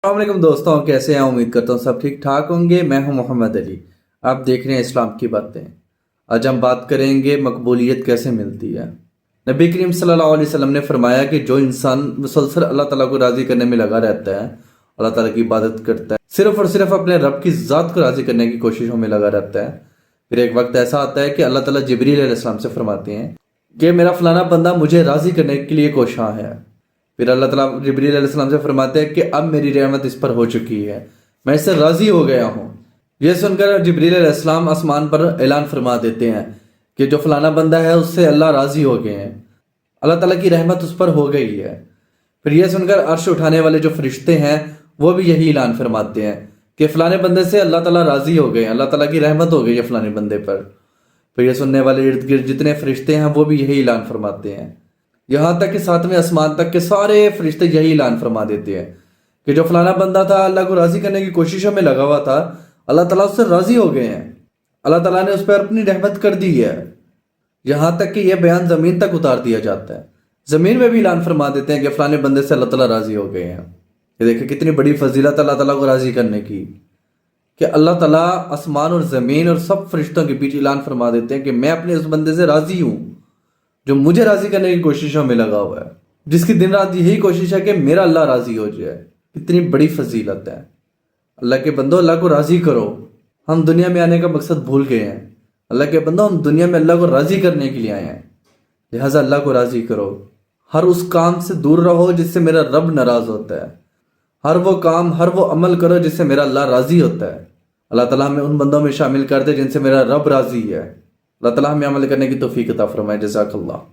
السلام علیکم دوستوں، کیسے ہیں؟ امید کرتا ہوں سب ٹھیک ٹھاک ہوں گے۔ میں ہوں محمد علی، آپ دیکھ رہے ہیں اسلام کی باتیں۔ آج ہم بات کریں گے مقبولیت کیسے ملتی ہے۔ نبی کریم صلی اللہ علیہ وسلم نے فرمایا کہ جو انسان مسلسل اللہ تعالیٰ کو راضی کرنے میں لگا رہتا ہے، اللہ تعالیٰ کی عبادت کرتا ہے، صرف اور صرف اپنے رب کی ذات کو راضی کرنے کی کوششوں میں لگا رہتا ہے، پھر ایک وقت ایسا آتا ہے کہ اللہ تعالیٰ جبریل علیہ السلام سے فرماتے ہیں کہ میرا فلانا بندہ مجھے راضی کرنے کے لیے کوشاں ہے۔ پھر اللہ تعالیٰ جبریل علیہ السلام سے فرماتے ہیں کہ اب میری رحمت اس پر ہو چکی ہے، میں اس سے راضی ہو گیا ہوں۔ یہ سن کر جبریل علیہ السلام آسمان پر اعلان فرما دیتے ہیں کہ جو فلانا بندہ ہے اس سے اللہ راضی ہو گئے ہیں، اللہ تعالیٰ کی رحمت اس پر ہو گئی ہے۔ پھر یہ سن کر عرش اٹھانے والے جو فرشتے ہیں وہ بھی یہی اعلان فرماتے ہیں کہ فلانے بندے سے اللہ تعالیٰ راضی ہو گئے ہیں، اللہ تعالیٰ کی رحمت ہو گئی ہے فلانے بندے پر۔ پھر یہ سننے والے ارد گرد جتنے فرشتے ہیں وہ بھی یہی اعلان فرماتے ہیں، یہاں تک کہ ساتویں آسمان تک کے سارے فرشتے یہی اعلان فرما دیتے ہیں کہ جو فلانا بندہ تھا اللہ کو راضی کرنے کی کوششوں میں لگا ہوا تھا، اللہ تعالیٰ اس سے راضی ہو گئے ہیں، اللہ تعالیٰ نے اس پر اپنی رحمت کر دی ہے۔ یہاں تک کہ یہ بیان زمین تک اتار دیا جاتا ہے، زمین میں بھی اعلان فرما دیتے ہیں کہ فلانے بندے سے اللہ تعالیٰ راضی ہو گئے ہیں۔ یہ دیکھیں کتنی بڑی فضیلت اللہ تعالیٰ کو راضی کرنے کی، کہ اللہ تعالیٰ آسمان اور زمین اور سب فرشتوں کے بیچ اعلان فرما دیتے ہیں کہ میں اپنے اس بندے سے راضی ہوں جو مجھے راضی کرنے کی کوششوں میں لگا ہوا ہے، جس کی دن رات یہی کوشش ہے کہ میرا اللہ راضی ہو جائے۔ کتنی بڑی فضیلت ہے۔ اللہ کے بندو، اللہ کو راضی کرو۔ ہم دنیا میں آنے کا مقصد بھول گئے ہیں۔ اللہ کے بندو، ہم دنیا میں اللہ کو راضی کرنے کے لیے آئے ہیں، لہٰذا اللہ کو راضی کرو۔ ہر اس کام سے دور رہو جس سے میرا رب ناراض ہوتا ہے، ہر وہ کام، ہر وہ عمل کرو جس سے میرا اللہ راضی ہوتا ہے۔ اللہ تعالیٰ ہمیں ان بندوں میں شامل کر دے جن سے میرا رب راضی ہے۔ اللہ تعالیٰ ہمیں عمل کرنے کی توفیق عطا فرمائے۔ جزاک اللہ۔